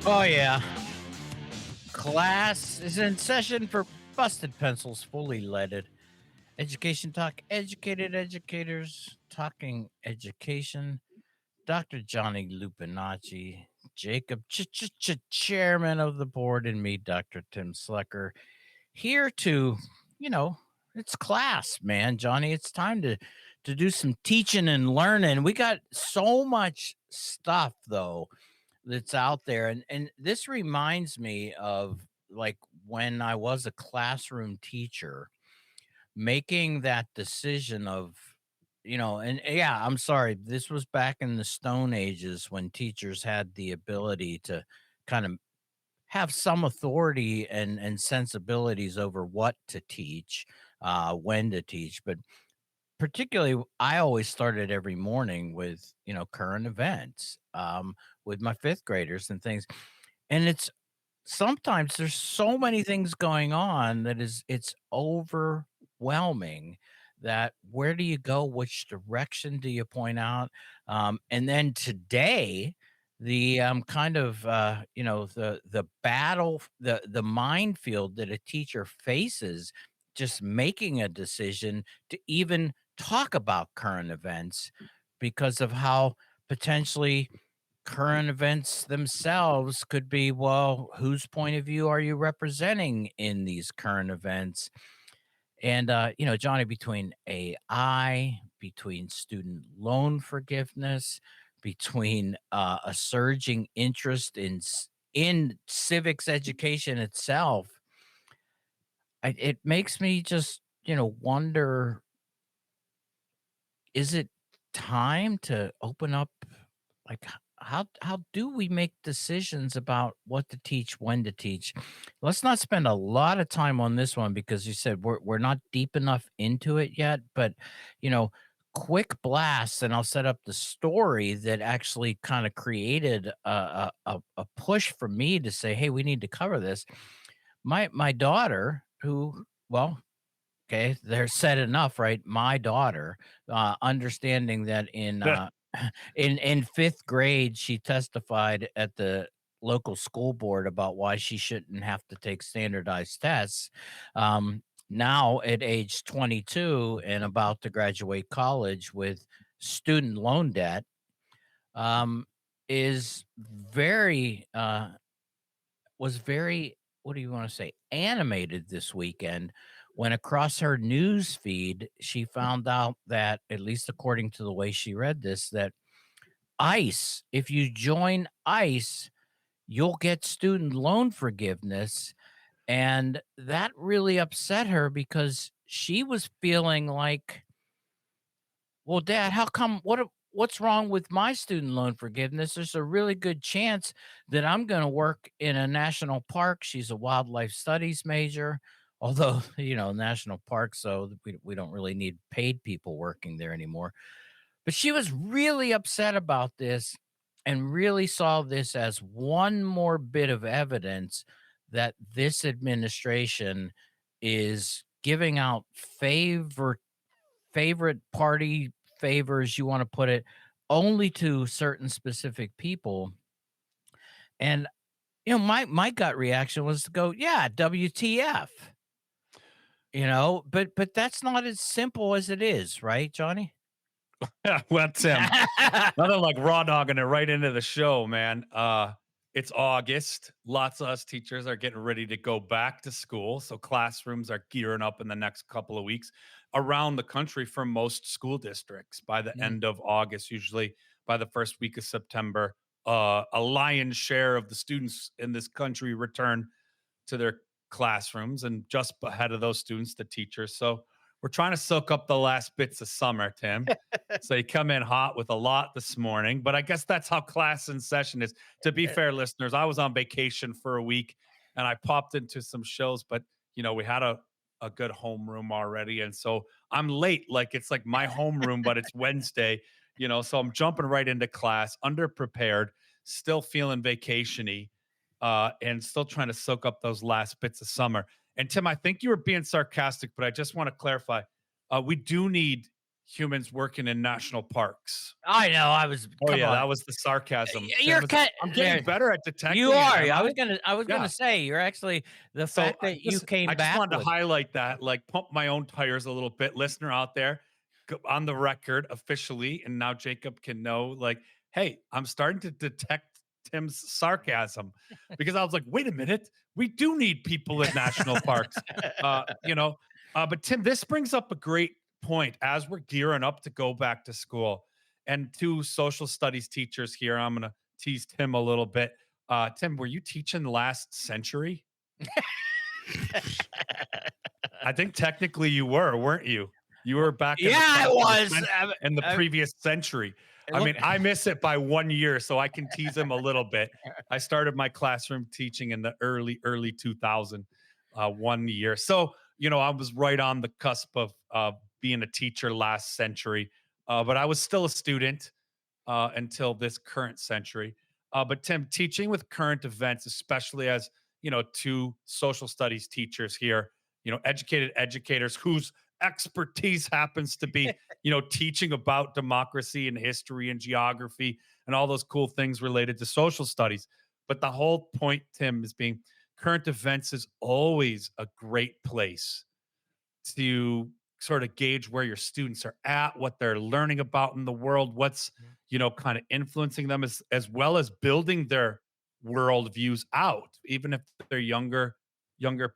Oh, yeah. Class is in session for busted pencils fully leaded. Education talk, educated educators talking education. Dr. Johnny Lupinacci, Jacob, chairman of the board, and me, Dr. Tim Slecker, here to, you know, it's class, man, Johnny. It's time to do some teaching and learning. We got so much stuff though that's out there, and this reminds me of like when I was a classroom teacher making that decision of, and yeah, I'm sorry, this was back in the stone ages when teachers had the ability to kind of have some authority and sensibilities over what to teach, when to teach. But particularly, I always started every morning with, current events, with my fifth graders and things. And it's sometimes there's so many things going on that it's overwhelming, that where do you go? Which direction do you point out? And then today, the kind of the battle, the minefield that a teacher faces just making a decision to even talk about current events because of how potentially current events themselves could be, well, whose point of view are you representing in these current events? And Johnny, between AI, between student loan forgiveness, between a surging interest in civics education itself, it makes me just wonder, is it time to open up, like, how do we make decisions about what to teach, when to teach? Let's not spend a lot of time on this one because you said we're not deep enough into it yet, but you know quick blasts, and I'll set up the story that actually kind of created a push for me to say, hey, we need to cover this. My daughter, who, well, okay, they're said enough, right? My daughter, understanding that in in fifth grade, she testified at the local school board about why she shouldn't have to take standardized tests. Now, at age 22 and about to graduate college with student loan debt, um, is very was very, what do you want to say, animated this weekend when across her news feed she found out that, at least according to the way she read this, that ICE, if you join ICE, you'll get student loan forgiveness. And that really upset her because she was feeling like, well, Dad, how come? What's wrong with my student loan forgiveness? There's a really good chance that I'm going to work in a national park. She's a wildlife studies major, although national parks, so we don't really need paid people working there anymore. But she was really upset about this and really saw this as one more bit of evidence that this administration is giving out favorite party favors, you want to put it, only to certain specific people. And my gut reaction was to go, yeah, WTF. But that's not as simple as it is, right, Johnny? Yeah, well, Tim, nothing like raw dogging it right into the show, man. It's August. Lots of us teachers are getting ready to go back to school. So classrooms are gearing up in the next couple of weeks around the country for most school districts by the Mm. end of August, usually by the first week of September. A lion's share of the students in this country return to their classrooms, and just ahead of those students, the teachers. So we're trying to soak up the last bits of summer, Tim. So you come in hot with a lot this morning, but I guess that's how class in session is. To be fair, listeners, I was on vacation for a week and I popped into some shows, but we had a good homeroom already. And so I'm late. Like it's like my homeroom, but it's Wednesday, so I'm jumping right into class, underprepared, still feeling vacationy, and still trying to soak up those last bits of summer. And Tim, I think you were being sarcastic, but I just want to clarify. We do need humans working in national parks. I know. I was. Oh Come yeah, on. that was the sarcasm. Tim You're was cut I'm getting there. better at You detecting it, are. am I? I was Yeah. gonna say you're actually the So fact that you just I came just back wanted to with. highlight that, like pump my own tires a little bit, listener out there, on the record officially, and now Jacob can know, like, hey, I'm starting to detect Tim's sarcasm because I was like, wait a minute, we do need people in national parks, you know. But Tim, this brings up a great point as we're gearing up to go back to school, and two social studies teachers here. I'm gonna tease Tim a little bit. Tim, were you teaching last century? I think technically you were, weren't you? You Well, were back in the yeah, class it of the was. in the previous century. I Look. mean, I miss it by 1 year, so I can tease him a little bit. I started my classroom teaching in the early 2000, 1 year. So, I was right on the cusp of being a teacher last century, but I was still a student until this current century. But Tim, teaching with current events, especially as two social studies teachers here, educated educators whose expertise happens to be, teaching about democracy and history and geography and all those cool things related to social studies. But the whole point, Tim, is being current events is always a great place to sort of gauge where your students are at, what they're learning about in the world, what's kind of influencing them, as well as building their worldviews out, even if they're younger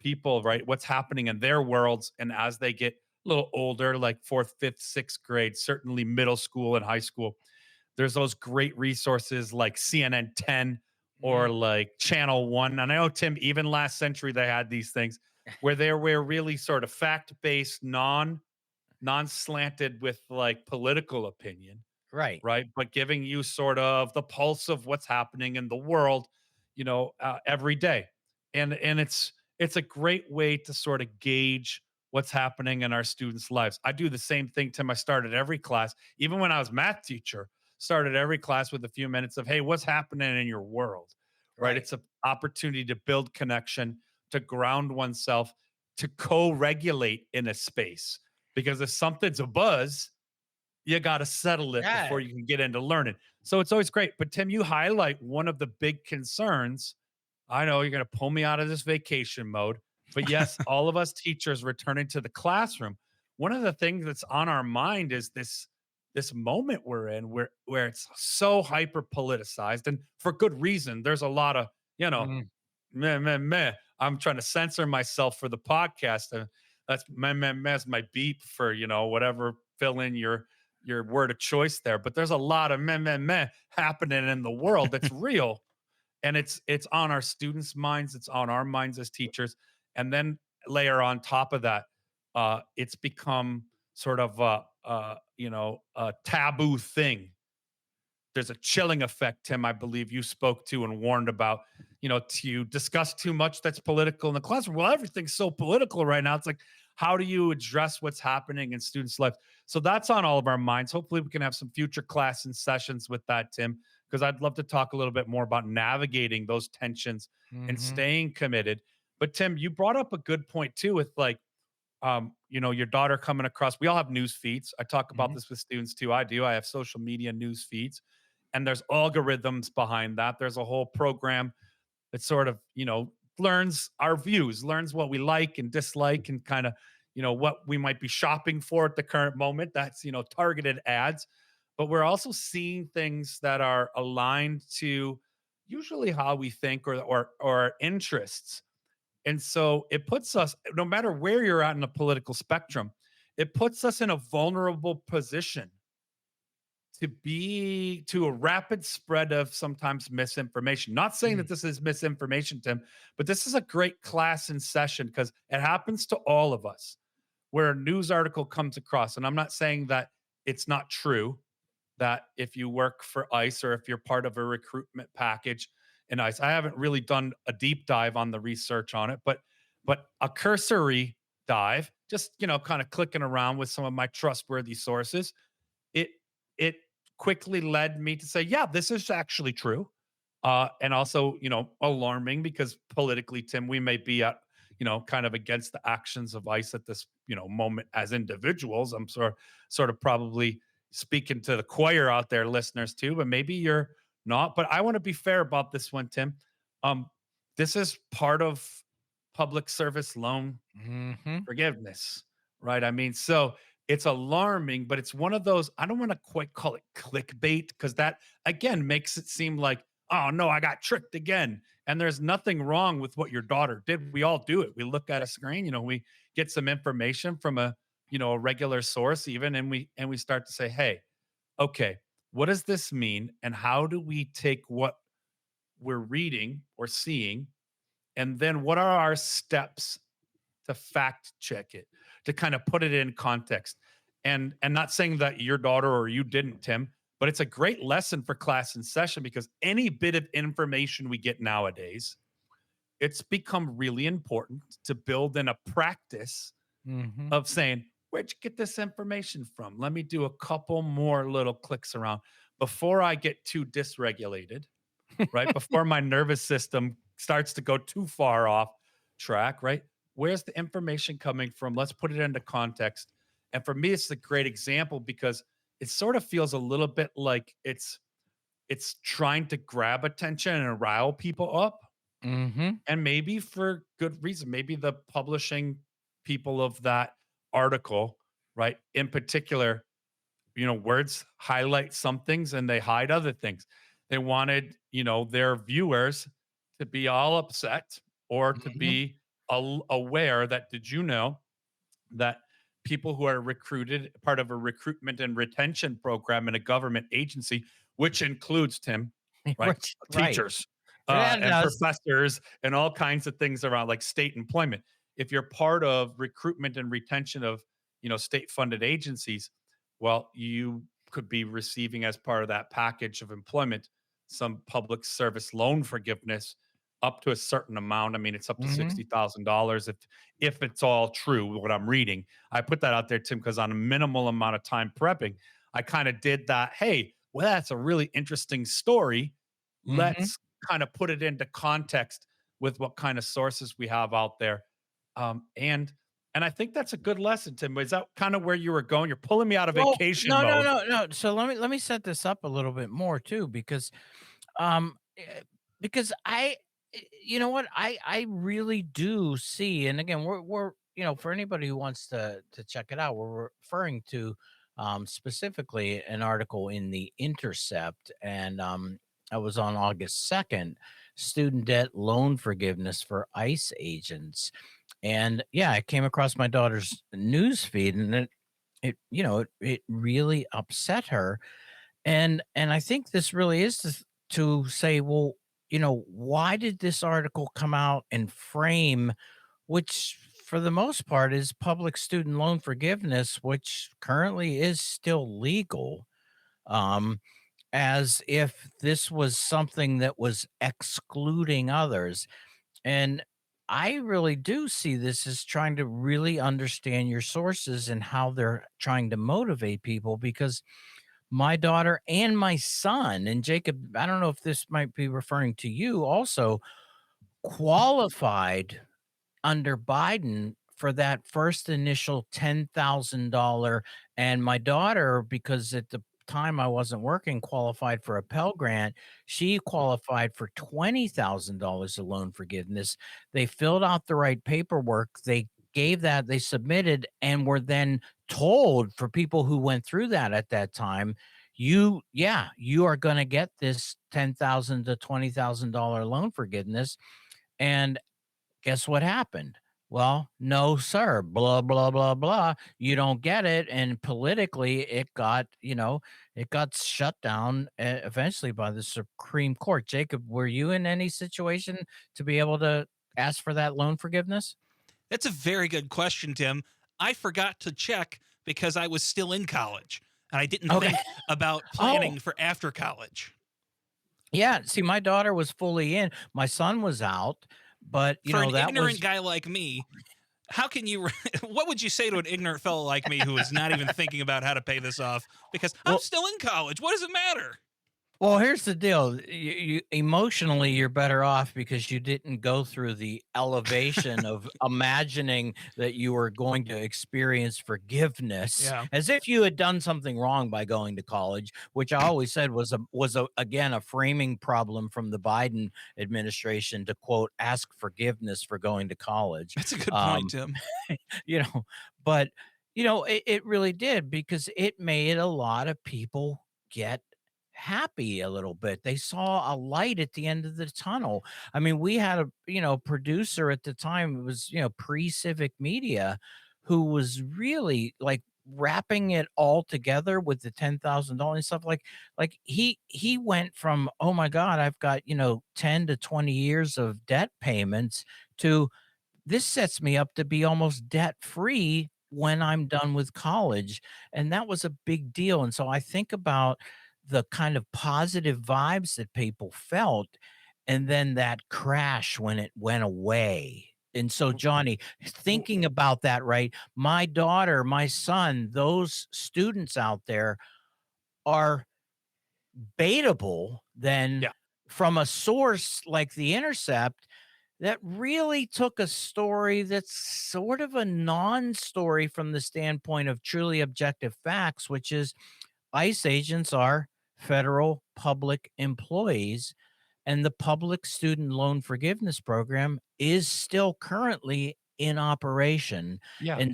people, right? What's happening in their worlds, and as they get a little older, like fourth, fifth, sixth grade, certainly middle school and high school, there's those great resources like CNN 10 or Mm, like Channel 1. And I know, Tim, even last century they had these things where they were really sort of fact-based, non-slanted with like political opinion, right. right? But giving you sort of the pulse of what's happening in the world, every day, and it's a great way to sort of gauge what's happening in our students' lives. I do the same thing, Tim. I started every class, even when I was math teacher, started every class with a few minutes of, hey, what's happening in your world, right? Right. It's an opportunity to build connection, to ground oneself, to co-regulate in a space. Because if something's a buzz, you got to settle it before Yeah. you can get into learning. So it's always great. But Tim, you highlight one of the big concerns. I know you're going to pull me out of this vacation mode, but yes, all of us teachers returning to the classroom. One of the things that's on our mind is this moment we're in where it's so hyper politicized, and for good reason. There's a lot of, you know, Mm, meh, meh, meh. I'm trying to censor myself for the podcast. That's meh, meh, meh's my beep for, whatever, fill in your word of choice there. But there's a lot of meh, meh, meh happening in the world that's real. And it's on our students' minds, it's on our minds as teachers. And then layer on top of that, it's become sort of a taboo thing. There's a chilling effect, Tim, I believe you spoke to and warned about, to discuss too much that's political in the classroom. Well, everything's so political right now. It's like, how do you address what's happening in students' lives? So that's on all of our minds. Hopefully, we can have some future class and sessions with that, Tim, because I'd love to talk a little bit more about navigating those tensions and mhm, staying committed. But Tim, you brought up a good point too with like your daughter coming across. We all have news feeds. I talk about mhm. this with students too. I do. I have social media news feeds, and there's algorithms behind that. There's a whole program that sort of, learns our views, learns what we like and dislike, and kind of, what we might be shopping for at the current moment. That's, targeted ads. But we're also seeing things that are aligned to usually how we think or our interests. And so it puts us, no matter where you're at in the political spectrum, it puts us in a vulnerable position to a rapid spread of sometimes misinformation. Not saying that Mm, this is misinformation, Tim, but this is a great class in session because it happens to all of us where a news article comes across. And I'm not saying that it's not true that if you work for ICE or if you're part of a recruitment package in ICE, I haven't really done a deep dive on the research on it, but a cursory dive, just kind of clicking around with some of my trustworthy sources, it it quickly led me to say, yeah, this is actually true. And also, alarming because politically, Tim, we may be at, kind of against the actions of ICE at this, moment as individuals. I'm sort of probably speaking to the choir out there, listeners too, but maybe you're not. But I want to be fair about this one, Tim. Um, this is part of public service loan Mm-hmm. forgiveness, right? I mean, so it's alarming, but it's one of those, I don't want to quite call it clickbait because that again makes it seem like, oh no, I got tricked again. And there's nothing wrong with what your daughter did. We all do it. We look at a screen, we get some information from a regular source even, and we start to say, hey, okay, what does this mean? And how do we take what we're reading or seeing? And then what are our steps to fact check it, to kind of put it in context. And not saying that your daughter or you didn't, Tim, but it's a great lesson for class in session because any bit of information we get nowadays, it's become really important to build in a practice Mm-hmm. of saying, where'd you get this information from? Let me do a couple more little clicks around before I get too dysregulated, right? Before my nervous system starts to go too far off track, right? Where's the information coming from? Let's put it into context. And for me, it's a great example because it sort of feels a little bit like it's trying to grab attention and rile people up. Mm-hmm. And maybe for good reason. Maybe the publishing people of that article, right? In particular, words highlight some things and they hide other things. They wanted, their viewers to be all upset or to Mm-hmm. be aware that, did you know that people who are recruited, part of a recruitment and retention program in a government agency, which includes, Tim, right? Which, right. Teachers That and does. professors and all kinds of things around like state employment. If you're part of recruitment and retention of, state funded agencies, well, you could be receiving as part of that package of employment some public service loan forgiveness up to a certain amount. I mean, it's up to Mm-hmm. $60,000 if it's all true what I'm reading. I put that out there, Tim, because on a minimal amount of time prepping, I kind of did that. Hey, well, that's a really interesting story. Mm-hmm. Let's kind of put it into context with what kind of sources we have out there. And I think that's a good lesson, Tim. Is that kind of where you were going? You're pulling me out of Well, vacation no, no, mode. no, no. So let me set this up a little bit more too, um, eh, because you know what, I really do see, and again, we're for anybody who wants to check it out, we're referring to specifically an article in the Intercept, and I was on August 2nd, student debt loan forgiveness for ICE agents. And yeah, I came across my daughter's news feed, and it really upset her. And I think this really is to say, well, why did this article come out and frame, which for the most part is public student loan forgiveness, which currently is still legal, um, as if this was something that was excluding others. And I really do see this as trying to really understand your sources and how they're trying to motivate people, because my daughter and my son, and Jacob, I don't know if this might be referring to you also, qualified under Biden for that first initial $10,000. And my daughter, because at the time I wasn't working, qualified for a Pell Grant. She qualified for $20,000 of loan forgiveness. They filled out the right paperwork. They submitted, and were then told, for people who went through that at that time, you are going to get this 10,000 to $20,000 loan forgiveness. And guess what happened? Well, no, sir. Blah, blah, blah, blah. You don't get it. And politically, it got shut down eventually by the Supreme Court. Jacob, were you in any situation to be able to ask for that loan forgiveness? That's a very good question, Tim. I forgot to check because I was still in college and I didn't Okay. think about Oh, planning for after college. yeah. See, my daughter was fully in. My son was out, but For an that ignorant was guy like me, how can you what would you say to an ignorant fellow like me who is not even thinking about how to pay this off because I'm well. still in college? What does it matter? Well, here's the deal. You emotionally, you're better off because you didn't go through the elevation of imagining that you were going to experience forgiveness Yeah. as if you had done something wrong by going to college, which I always said was again a framing problem from the Biden administration to quote ask forgiveness for going to college. That's a good point, Um, Tim. you know, but it really did because it made a lot of people get happy a little bit. They saw a light at the end of the tunnel. I mean, we had a, producer at the time, it was, pre-civic media, who was really like wrapping it all together with the $10,000 and stuff like he went from, oh my God, I've got, 10 to 20 years of debt payments to this sets me up to be almost debt free when I'm done with college. And that was a big deal. And so I think about the kind of positive vibes that people felt and then that crash when it went away. And so, Johnny, W- thinking about that, right? My daughter, my son, those students out there are baitable then Yeah. from a source like The Intercept that really took a story that's sort of a non-story from the standpoint of truly objective facts, which is ICE agents are federal public employees, and the public student loan forgiveness program is still currently in operation. Yeah. And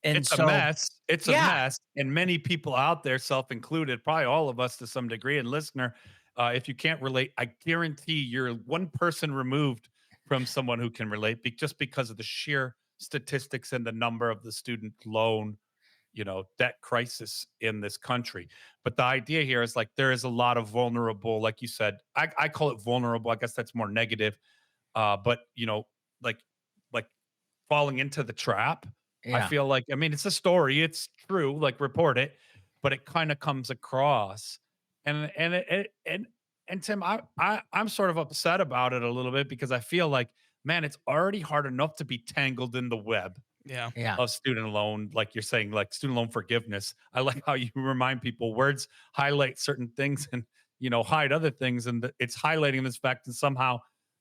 It's a so mess. It's a yeah, mess, and many people out there, self included, probably all of us to some degree, and listener, if you can't relate, I guarantee you're one person removed from someone who can relate, just because of the sheer statistics and the number of the student loan, debt crisis in this country. But the idea here is like there is a lot of vulnerable, like you said, I call it vulnerable. I guess that's more negative. But like like falling into the trap. I yeah, feel like, I mean, it's a story, it's true, like report it, but it kind of comes across, and Tim, I'm sort of upset about it a little bit because I feel like, man, it's already hard enough to be tangled in the web yeah. yeah. of student loan, like you're saying, like student loan forgiveness. I like how you remind people words highlight certain things and hide other things, and it's highlighting this fact, and somehow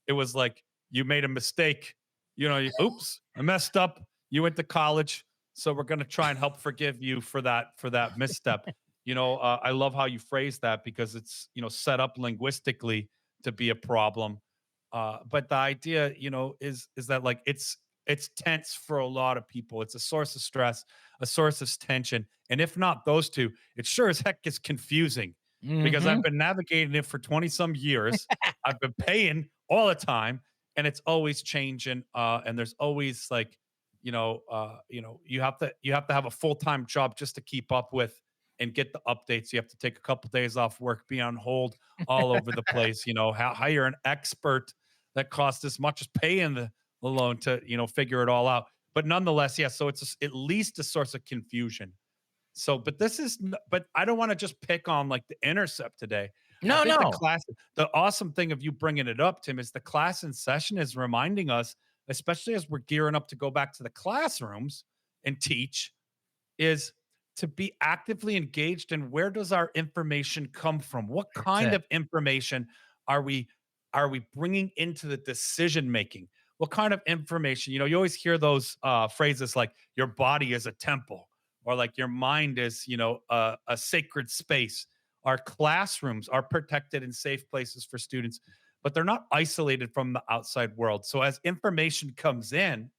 it was like you made a mistake. Oops, I messed up. You went to college, so we're going to try and help forgive you for that misstep. I love how you phrase that because it's set up linguistically to be a problem. But the idea, is that like it's tense for a lot of people. It's a source of stress, a source of tension. And if not those two, it sure as heck is confusing because I've Mhm. been navigating it for 20 some years. I've been paying all the time and it's always changing. And there's always like, you have to have a full-time job just to keep up with and get the updates. You have to take a couple days off work, be on hold all over the place, hire an expert that costs as much as paying the loan to figure it all out. But nonetheless, yeah. So it's at least a source of confusion. So, but but I don't want to just pick on like the intercept today. I No, think no. the awesome thing of you bringing it up, Tim, is the class in session is reminding us, especially as we're gearing up to go back to the classrooms and teach, is to be actively engaged in where does our information come from? What That's kind it. of information are we are we bringing into the decision making? What kind of information? You always hear those phrases like your body is a temple or like your mind is, a sacred space. Our classrooms are protected and safe places for students, but they're not isolated from the outside world. So as information comes in,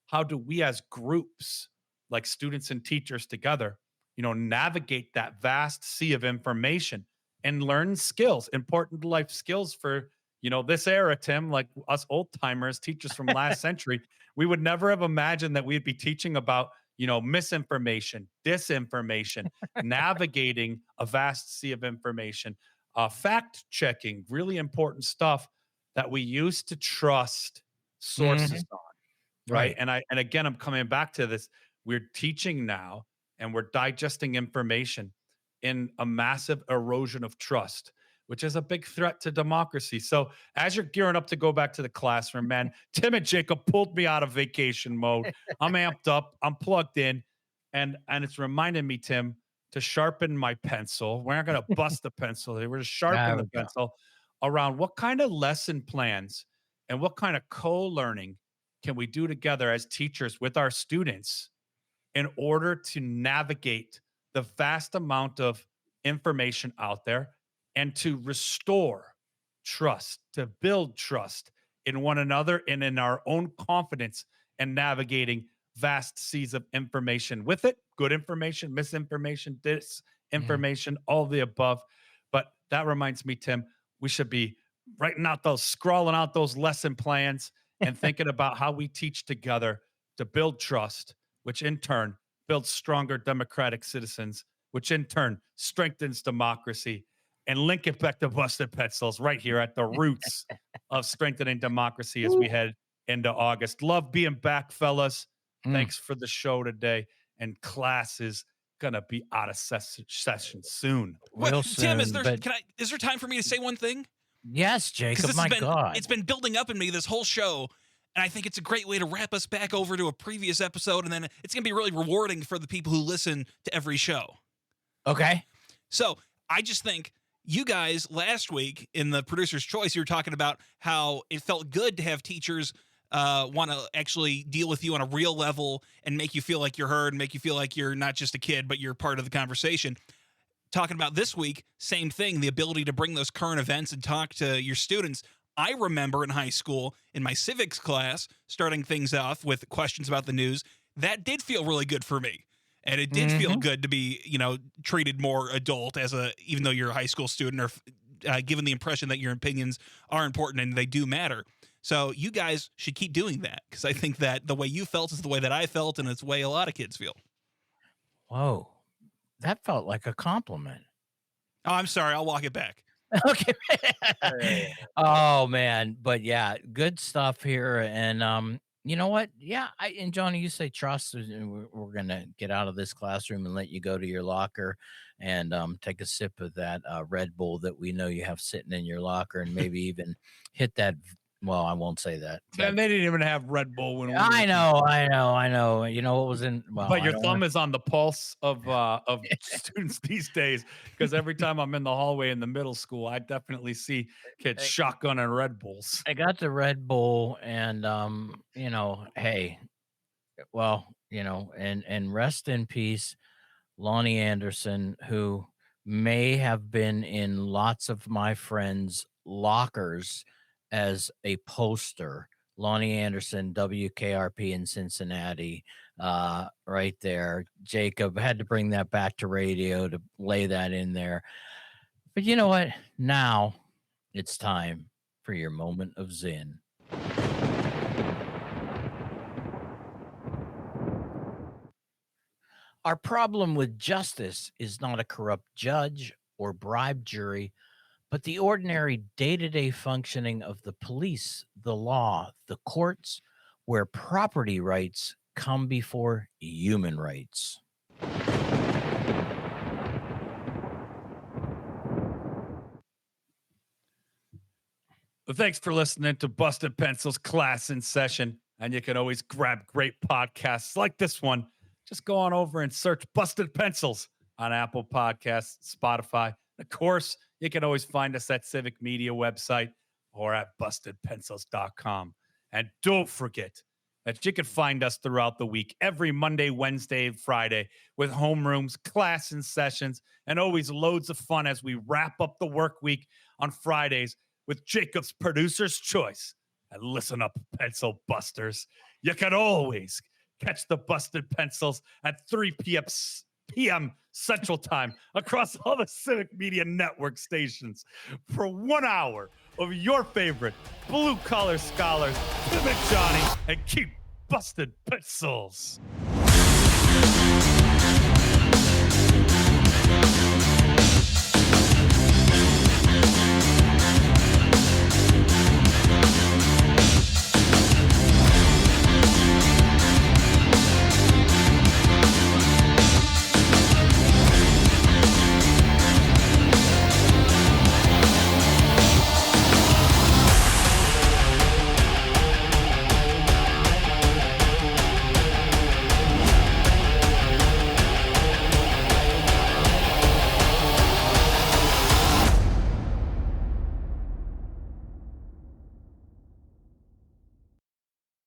how do we as groups, like students and teachers together, navigate that vast sea of information and learn skills, important life skills for, this era, Tim, like us old timers, teachers from last century, we would never have imagined that we'd be teaching about, misinformation, disinformation, navigating a vast sea of information, fact checking, really important stuff that we used to trust sources Mhm. on, right? Right. And again, I'm coming back to this. We're teaching now and we're digesting information in a massive erosion of trust, which is a big threat to democracy. So as you're gearing up to go back to the classroom, man, Tim and Jacob pulled me out of vacation mode. I'm amped up, I'm plugged in, and it's reminding me, Tim, to sharpen my pencil. We're not going to bust the pencil. We're to There sharpen the we go. pencil around what kind of lesson plans and what kind of co-learning can we do together as teachers with our students in order to navigate the vast amount of information out there and to restore trust, to build trust in one another and in our own confidence and navigating vast seas of information with it, good information, misinformation, Mhm. disinformation, all the above. But that reminds me, Tim, we should be scrawling out those lesson plans and thinking about how we teach together to build trust, which in turn builds stronger democratic citizens, which in turn strengthens democracy, and link it back to busted pencils right here at the roots of strengthening democracy as we Woo. head into August. Love being back, fellas. Mm. Thanks for the show today. And class is gonna be out of session soon. Well, Real Tim, soon, but is there time for me to say one thing? yes, Because Jacob, my it's God. been building up in me this whole show, and I think it's a great way to wrap us back over to a previous episode, and then it's gonna be really rewarding for the people who listen to every show. Okay. So I just think you guys last week in the producer's choice, you were talking about how it felt good to have teachers want to actually deal with you on a real level and make you feel like you're heard and make you feel like you're not just a kid, but you're part of the conversation. Talking about this week, same thing, the ability to bring those current events and talk to your students. I remember in high school, in my civics class, starting things off with questions about the news. That did feel really good for me. And it did feel Hmm. good to be, treated more adult even though you're a high school student or given the impression that your opinions are important and they do matter. So you guys should keep doing that because I think that the way you felt is the way that I felt and it's the way a lot of kids feel. Whoa. That felt like a compliment. Oh, I'm sorry. I'll walk it back. Okay. Oh, man, but yeah, good stuff here, and, you know what? Yeah, and Johnny, you say trust, and we're gonna get out of this classroom and let you go to your locker and, take a sip of that, Red Bull that we know you have sitting in your locker and maybe even hit that well, I won't say that, but Man, they didn't even have Red Bull when we were I in. know, I know, I know. You know what was in well, But I your don't wanna thumb is on the pulse of students these days because every time I'm in the hallway in the middle school, I definitely see kids shotgun and Red Bulls. I got the Red Bull and, hey, well, and rest in peace, Lonnie Anderson, who may have been in lots of my friends' lockers as a poster. Lonnie Anderson, WKRP in Cincinnati, right there. Jacob had to bring that back to radio to lay that in there. But you know what? Now it's time for your moment of Zen. Our problem with justice is not a corrupt judge or bribed jury, but the ordinary day to day functioning of the police, the law, the courts, where property rights come before human rights. Well, thanks for listening to Busted Pencils class in session. And you can always grab great podcasts like this one. Just go on over and search Busted Pencils on Apple Podcasts, Spotify. Of course, you can always find us at Civic Media website or at bustedpencils.com. And don't forget that you can find us throughout the week, every Monday, Wednesday, and Friday, with homerooms, class and sessions, and always loads of fun as we wrap up the work week on Fridays with Jacob's producer's choice. And listen up, pencil busters. You can always catch the Busted Pencils at 3 p.m. Central Time across all the Civic Media Network stations for 1 hour of your favorite blue-collar scholars, Tim and Johnny, and keep busted pencils.